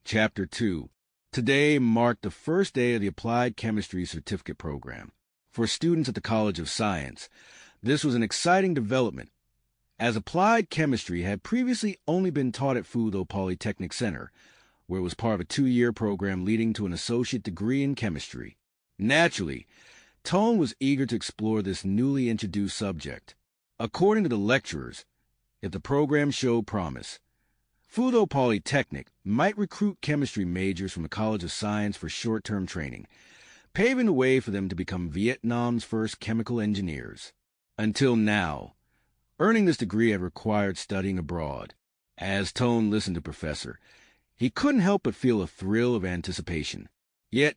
Chapter 2. Today marked the first day of the Applied Chemistry Certificate Program. For students at the College of Science, this was an exciting development, as applied chemistry had previously only been taught at Fudo Polytechnic Center, where it was part of a 2-year program leading to an associate degree in chemistry. Naturally, Tone was eager to explore this newly introduced subject. According to the lecturers, if the program showed promise, Fudo Polytechnic might recruit chemistry majors from the College of Science for short-term training, paving the way for them to become Vietnam's first chemical engineers. Until now, earning this degree had required studying abroad. As Tone listened to Professor, he couldn't help but feel a thrill of anticipation. Yet,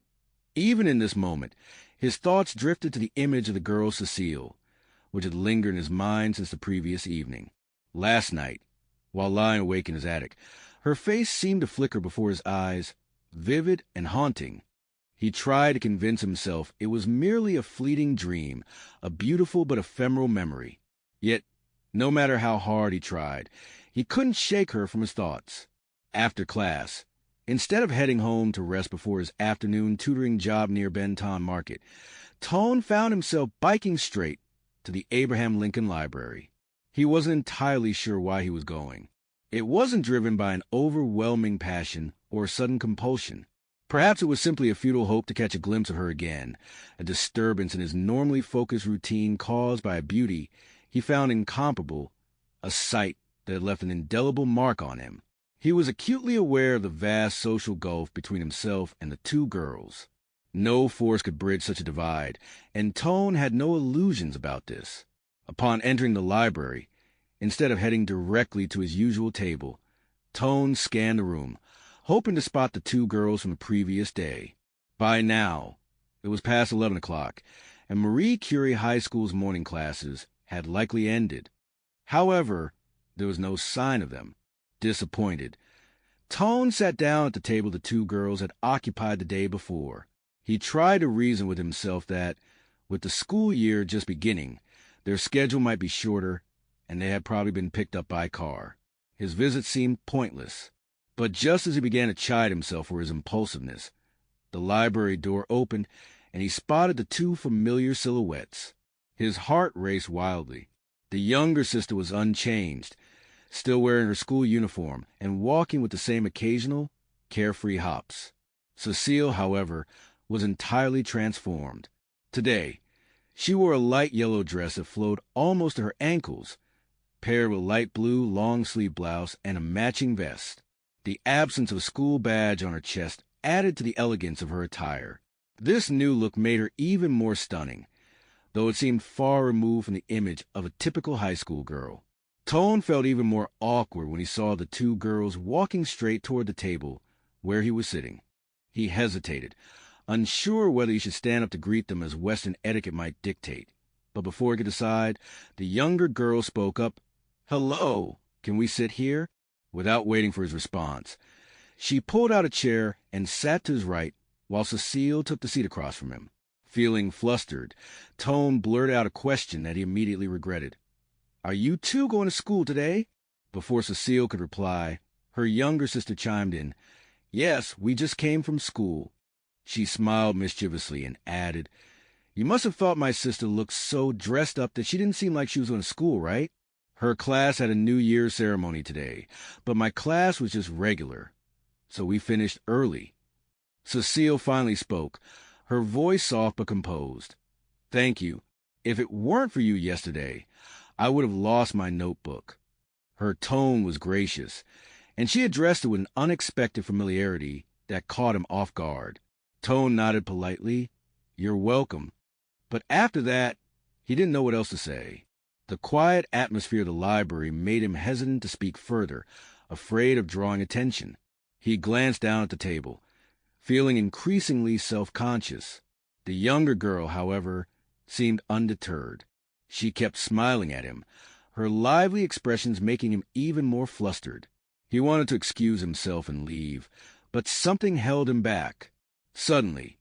even in this moment, his thoughts drifted to the image of the girl Cecile, which had lingered in his mind since the previous evening. Last night, while lying awake in his attic, her face seemed to flicker before his eyes, vivid and haunting. He tried to convince himself it was merely a fleeting dream, a beautiful but ephemeral memory. Yet, no matter how hard he tried, he couldn't shake her from his thoughts. After class, instead of heading home to rest before his afternoon tutoring job near Benton Market, Tone found himself biking straight to the Abraham Lincoln Library. He wasn't entirely sure why he was going. It wasn't driven by an overwhelming passion or a sudden compulsion. Perhaps it was simply a futile hope to catch a glimpse of her again, a disturbance in his normally focused routine caused by a beauty he found incomparable, a sight that had left an indelible mark on him. He was acutely aware of the vast social gulf between himself and the two girls. No force could bridge such a divide, and Tone had no illusions about this. Upon entering the library, instead of heading directly to his usual table, Tone scanned the room, hoping to spot the two girls from the previous day. By now, it was past 11 o'clock, and Marie Curie High School's morning classes had likely ended. However, there was no sign of them. Disappointed, Tone sat down at the table the two girls had occupied the day before. He tried to reason with himself that, with the school year just beginning, their schedule might be shorter, and they had probably been picked up by car. His visit seemed pointless. But just as he began to chide himself for his impulsiveness, the library door opened, and he spotted the two familiar silhouettes. His heart raced wildly. The younger sister was unchanged, still wearing her school uniform and walking with the same occasional, carefree hops. Cecile, however, was entirely transformed. Today, she wore a light yellow dress that flowed almost to her ankles, paired with a light blue long-sleeve blouse and a matching vest. The absence of a school badge on her chest added to the elegance of her attire. This new look made her even more stunning, though it seemed far removed from the image of a typical high school girl. Tone felt even more awkward when he saw the two girls walking straight toward the table where he was sitting. He hesitated, unsure whether he should stand up to greet them as Western etiquette might dictate. But before he could decide, the younger girl spoke up. "Hello, can we sit here?" Without waiting for his response, she pulled out a chair and sat to his right, while Cecile took the seat across from him. Feeling flustered, Tone blurted out a question that he immediately regretted. "Are you two going to school today?" Before Cecile could reply, her younger sister chimed in. "Yes, we just came from school." She smiled mischievously and added, "You must have thought my sister looked so dressed up that she didn't seem like she was going to school, right? Her class had a New Year's ceremony today, but my class was just regular, so we finished early." Cecile finally spoke, her voice soft but composed. "Thank you. If it weren't for you yesterday, I would have lost my notebook." Her tone was gracious, and she addressed it with an unexpected familiarity that caught him off guard. Tone nodded politely, "You're welcome." But after that, he didn't know what else to say. The quiet atmosphere of the library made him hesitant to speak further, afraid of drawing attention. He glanced down at the table, feeling increasingly self-conscious. The younger girl, however, seemed undeterred. She kept smiling at him, her lively expressions making him even more flustered. He wanted to excuse himself and leave, but something held him back. Suddenly,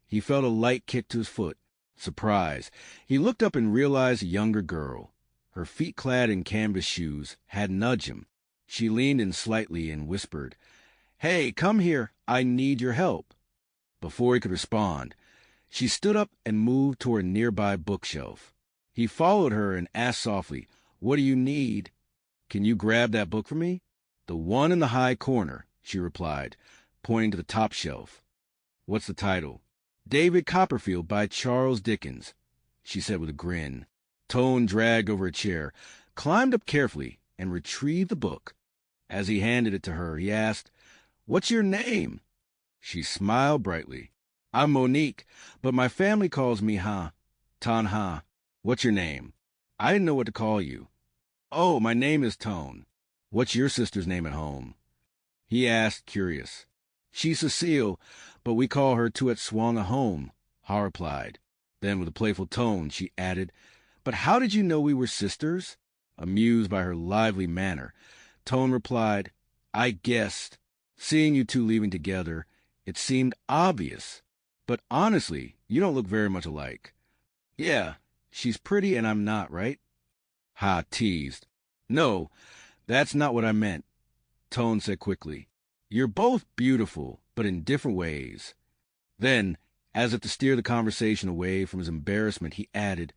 he felt a light kick to his foot. Surprised, he looked up and realized the younger girl, her feet clad in canvas shoes, had nudged him. She leaned in slightly and whispered, Hey, come here. I need your help. Before he could respond, she stood up and moved toward a nearby bookshelf. He followed her and asked softly, "What do you need?" "Can you grab that book for me?" "The one in the high corner," she replied, pointing to the top shelf. "What's the title?" "David Copperfield by Charles Dickens," she said with a grin. Tone dragged over a chair, climbed up carefully, and retrieved the book. As he handed it to her, he asked, "What's your name?" She smiled brightly. "I'm Monique, but my family calls me Ha. Tanha. What's your name?" "I didn't know what to call you." "Oh, my name is Tone." "What's your sister's name at home?" he asked, curious. "She's Cecile, but we call her Tuet Swang at home," Ha replied. Then, with a playful tone, she added, "But how did you know we were sisters?" Amused by her lively manner, Tone replied, "I guessed. Seeing you two leaving together, it seemed obvious. But honestly, you don't look very much alike." "Yeah, she's pretty and I'm not, right?" Ha teased. "No, that's not what I meant," Tone said quickly. "You're both beautiful, but in different ways." Then, as if to steer the conversation away from his embarrassment, he added,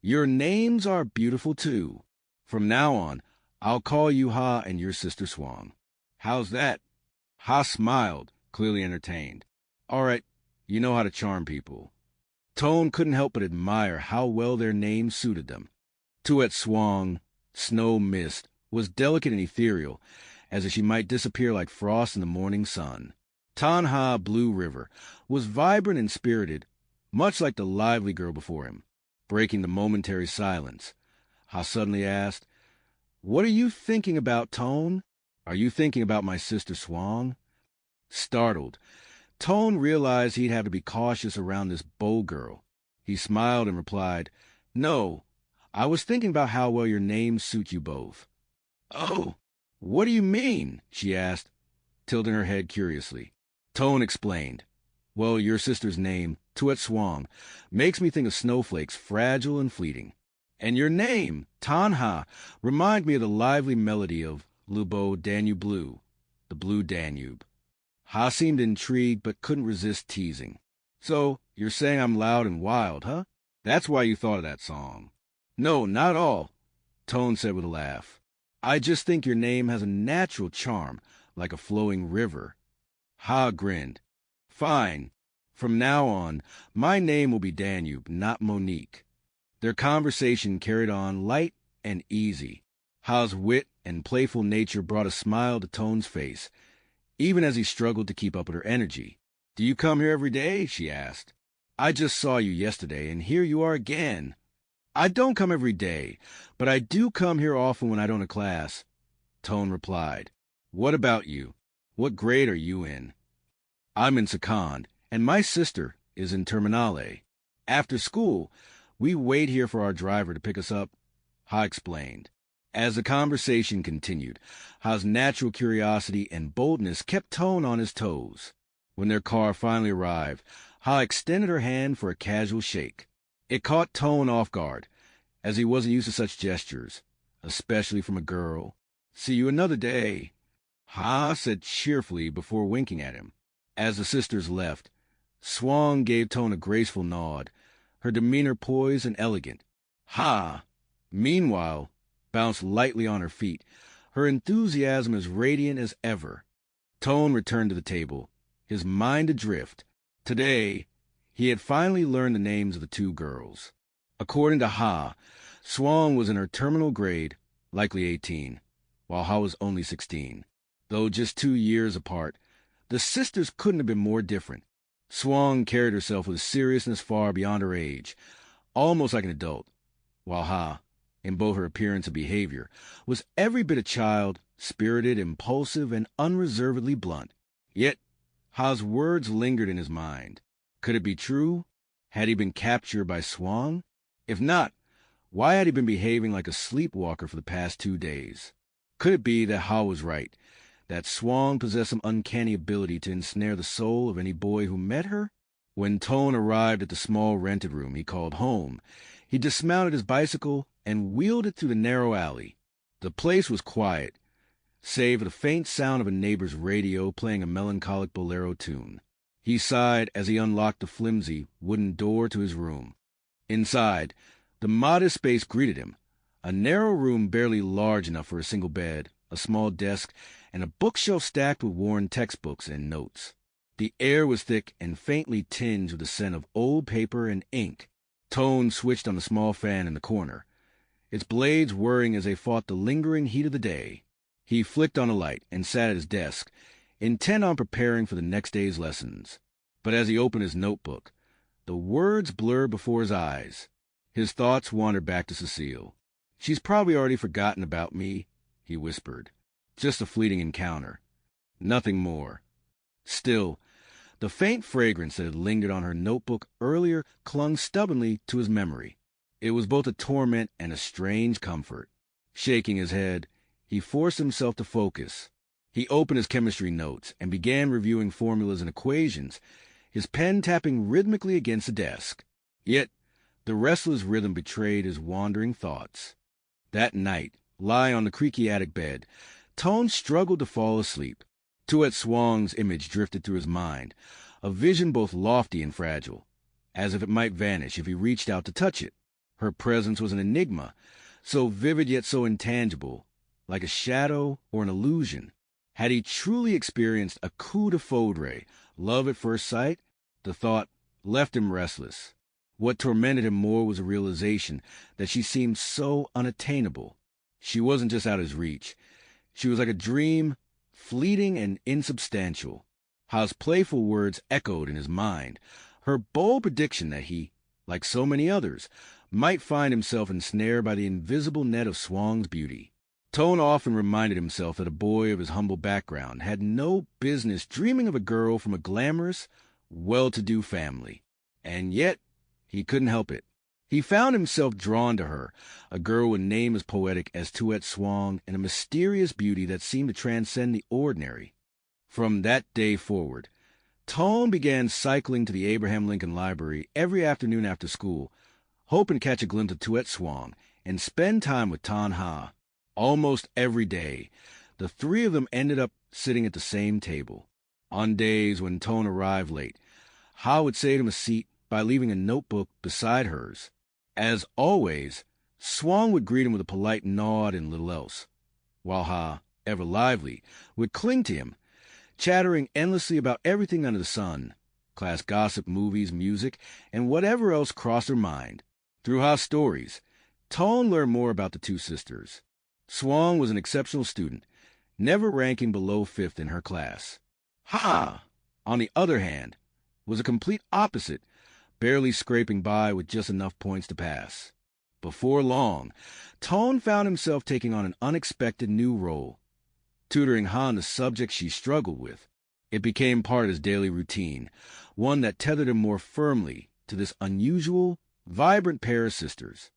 "Your names are beautiful too. From now on, I'll call you Ha and your sister Swang." "How's that?" Ha smiled, clearly entertained. "All right, you know how to charm people." Tone couldn't help but admire how well their names suited them. Tuet Swang, Snow Mist, was delicate and ethereal, as if she might disappear like frost in the morning sun. Tanha, Blue River, was vibrant and spirited, much like the lively girl before him. Breaking the momentary silence, Ha suddenly asked, "What are you thinking about, Tone? Are you thinking about my sister Swang?" Startled, Tone realized he'd have to be cautious around this bold girl. He smiled and replied, "No, I was thinking about how well your names suit you both." "Oh, what do you mean?" she asked, tilting her head curiously. Tone explained, "Well, your sister's name, Tuet Swang, makes me think of snowflakes, fragile and fleeting. And your name, Tanha, reminds me of the lively melody of Le Beau Danube Bleu, the Blue Danube." Ha seemed intrigued but couldn't resist teasing. "So, you're saying I'm loud and wild, huh? That's why you thought of that song." "No, not at all," Tone said with a laugh. "I just think your name has a natural charm, like a flowing river." Ha grinned. "Fine. From now on, my name will be Danube, not Monique." Their conversation carried on light and easy. Ha's wit and playful nature brought a smile to Tone's face, even as he struggled to keep up with her energy. "Do you come here every day?" she asked. "I just saw you yesterday, and here you are again." "I don't come every day, but I do come here often when I don't have class," Tone replied. "What about you? What grade are you in?" "I'm in second, and my sister is in terminale. After school, we wait here for our driver to pick us up," Ha explained. As the conversation continued, Ha's natural curiosity and boldness kept Tone on his toes. When their car finally arrived, Ha extended her hand for a casual shake. It caught Tone off guard, as he wasn't used to such gestures, especially from a girl. "See you another day," Ha said cheerfully before winking at him. As the sisters left, Swang gave Tone a graceful nod, her demeanor poised and elegant. Ha, meanwhile, bounced lightly on her feet, her enthusiasm as radiant as ever. Tone returned to the table, his mind adrift. Today, he had finally learned the names of the two girls. According to Ha, Swang was in her terminal grade, likely 18, while Ha was only 16. Though just 2 years apart, the sisters couldn't have been more different. Swang carried herself with a seriousness far beyond her age, almost like an adult, while Ha, in both her appearance and behavior, was every bit a child, spirited, impulsive, and unreservedly blunt. Yet, Ha's words lingered in his mind. Could it be true? Had he been captured by Swang? If not, why had he been behaving like a sleepwalker for the past 2 days? Could it be that Ha was right, that Swang possessed some uncanny ability to ensnare the soul of any boy who met her? When Tone arrived at the small rented room he called home, he dismounted his bicycle and wheeled it through the narrow alley. The place was quiet, save for the faint sound of a neighbor's radio playing a melancholic bolero tune. He sighed as he unlocked the flimsy wooden door to his room. Inside, the modest space greeted him, a narrow room barely large enough for a single bed, a small desk, and a bookshelf stacked with worn textbooks and notes. The air was thick and faintly tinged with the scent of old paper and ink. Tone switched on the small fan in the corner, its blades whirring as they fought the lingering heat of the day. He flicked on a light and sat at his desk, intent on preparing for the next day's lessons. But as he opened his notebook, the words blurred before his eyes. His thoughts wandered back to Cecile. "She's probably already forgotten about me," he whispered. "Just a fleeting encounter. Nothing more." Still, the faint fragrance that had lingered on her notebook earlier clung stubbornly to his memory. It was both a torment and a strange comfort. Shaking his head, he forced himself to focus. He opened his chemistry notes and began reviewing formulas and equations, his pen tapping rhythmically against the desk. Yet the restless rhythm betrayed his wandering thoughts. That night, lying on the creaky attic bed, Tone struggled to fall asleep. Tuet Swang's image drifted through his mind, a vision both lofty and fragile, as if it might vanish if he reached out to touch it. Her presence was an enigma, so vivid yet so intangible, like a shadow or an illusion. Had he truly experienced a coup de foudre, love at first sight? The thought left him restless. What tormented him more was the realization that she seemed so unattainable. She wasn't just out of his reach. She was like a dream, fleeting and insubstantial. How his playful words echoed in his mind, her bold prediction that he, like so many others, might find himself ensnared by the invisible net of Swang's beauty. Tone often reminded himself that a boy of his humble background had no business dreaming of a girl from a glamorous, well-to-do family. And yet, he couldn't help it. He found himself drawn to her, a girl with a name as poetic as Tuet Swang and a mysterious beauty that seemed to transcend the ordinary. From that day forward, Tone began cycling to the Abraham Lincoln Library every afternoon after school, hoping to catch a glimpse of Tuet Swang and spend time with Tan Ha. Almost every day, the three of them ended up sitting at the same table. On days when Tone arrived late, Ha would save him a seat by leaving a notebook beside hers. As always, Swang would greet him with a polite nod and little else, while Ha, ever lively, would cling to him, chattering endlessly about everything under the sun, class gossip, movies, music, and whatever else crossed her mind. Through Ha's stories, Tone learned more about the two sisters. Swang was an exceptional student, never ranking below 5th in her class. Ha, on the other hand, was a complete opposite, barely scraping by with just enough points to pass. Before long, Tone found himself taking on an unexpected new role, tutoring Ha on the subjects she struggled with. It became part of his daily routine, one that tethered him more firmly to this unusual, vibrant pair of sisters.